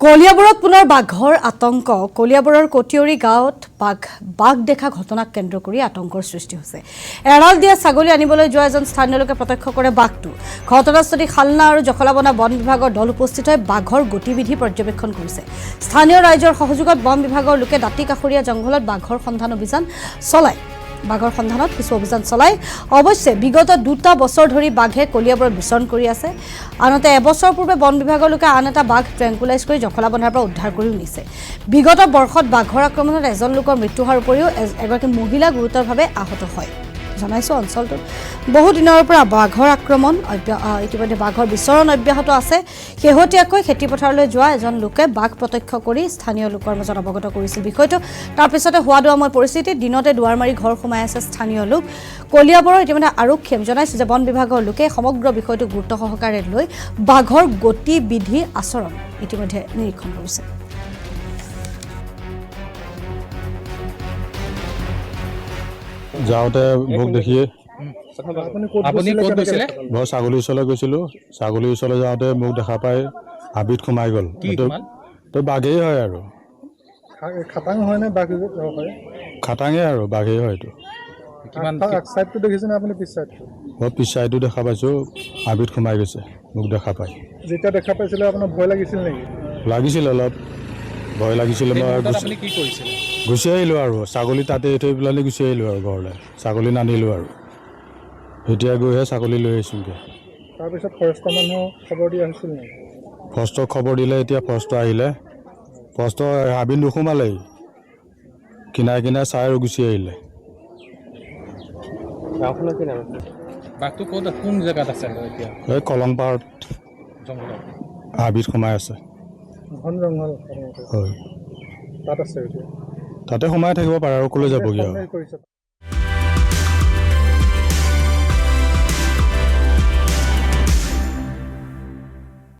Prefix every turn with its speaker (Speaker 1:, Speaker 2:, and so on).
Speaker 1: কলিয়াবৰত পুনৰ বাঘৰ আতংক কলিয়াবৰৰ কটিয়ৰী গাঁৱত বাঘ দেখা ঘটনাক কেন্দ্ৰ কৰি আতংকৰ সৃষ্টি হৈছে এৰাল দিয়া ছাগলী আনিবলৈ যোৱা এজন স্থানীয় লোকে প্ৰত্যক্ষ কৰে বাঘটো ঘটনাস্থলীত খালনা আৰু জখলাবনা বন বিভাগৰ দল উপস্থিত হৈ বাঘৰ গতিবিধি পৰ্যবেক্ষণ কৰিছে স্থানীয় ৰাইজৰ সহযোগত বন বিভাগৰ লোকে দাঁতি কাষৰীয়া জংঘলত বাঘৰ সন্ধান অভিযান চলায় বাঘৰ সন্ধানত কিছু অভিযান চলাই অৱশ্যে বিগত 2টা বছৰ ধৰি বাঘে কলিয়াবৰত বিচৰণ কৰি আছে আনহাতে এবছৰ পূৰ্বে বন বিভাগৰ লোকে আন এটা বাঘ ট্ৰেংকুলাইজ কৰি জখলাবন্ধাৰ পৰা উদ্ধাৰ কৰিও নিছে বিগত বৰ্ষত বাঘৰ আক্ৰমণত এজন লোকৰ মৃত্যু হোৱাৰ উপৰিও এগৰাকী মহিলা গুৰুতৰভাৱে আহত হয় জানাইছো অঞ্চলটোত বহু দিনৰ পৰা বাঘৰ আক্ৰমণ ইতিমধ্যে বাঘৰ বিচৰণ অব্যাহত আছে শেহতীয়াকৈ খেতিপথাৰলৈ যোৱা এজন লোকে বাঘ প্ৰত্যক্ষ কৰি স্থানীয় লোকৰ মাজত অৱগত কৰিছিল বিষয়টো তাৰ পিছতে হোৱাদুৱাময় পৰিস্থিতি দিনতে দুৱাৰ মাৰি ঘৰ সোমাই আছে স্থানীয় লোক কলিয়াবৰৰ ইতিমধ্যে আৰক্ষীয়ে জনাইছে যে বন বিভাগৰ লোকে সমগ্ৰ বিষয়টো গুৰুত্ব সহকাৰে লৈ বাঘৰ গতিবিধি আচৰণ ইতিমধ্যে নিৰীক্ষণ কৰিছে
Speaker 2: যাওঁতে মোক দেখিয়ে
Speaker 3: আপুনি ক'ত গৈছিলে
Speaker 2: মই ছাগলীৰ ওচৰলৈ গৈছিলোঁ ছাগলীৰ ওচৰলৈ যাওঁতে মোক দেখা পাই হাবিত সোমাই গ'ল তো বাঘেই হয় আৰু
Speaker 4: খাটাং হয়নে বাঘ হয়
Speaker 2: খাটাঙে আৰু বাঘেই হয় এইটো
Speaker 3: কিমান
Speaker 4: চাইডটো দেখিছেনে আপুনি পিছ চাইডটো
Speaker 2: মই পিছ চাইডটো দেখা পাইছোঁ হাবিত সোমাই গৈছে মোক দেখা পাই
Speaker 4: যেতিয়া দেখা পাইছিলে আপোনাৰ ভয় লাগিছিল নেকি
Speaker 2: লাগিছিল অলপ ভয় লাগিছিলে মই
Speaker 3: আপুনি কি কৰিছিলে
Speaker 2: গুচি আহিলোঁ আৰু ছাগলী তাতে থৈ পেলাই গুচি আহিলোঁ আৰু ঘৰলৈ ছাগলী নানিলোঁ আৰু এতিয়া গৈহে ছাগলী লৈ আহিছোঁগৈ
Speaker 4: তাৰপিছত ফৰেষ্টৰ মানুহ খবৰ দি আহিছিল নেকি
Speaker 2: ফৰেষ্টক খবৰ দিলে এতিয়া ফৰেষ্ট আহিলে ফৰেষ্ট হাবিত নোসোমালেই কিনাৰে কিনাৰে চাই আৰু গুচি আহিলে
Speaker 3: বাঘটো ক'ত কোন জেগাত আছে এতিয়া
Speaker 2: এই কলং পাৰত
Speaker 3: জংঘলত
Speaker 2: হাবিত সোমাই আছে
Speaker 4: ঘন জংঘল
Speaker 2: হয়
Speaker 4: তাত আছে এতিয়া
Speaker 2: তাতে সোমাই থাকিব পাৰে আৰু ক'লৈ যাবগৈ আৰু
Speaker 4: কৰিছে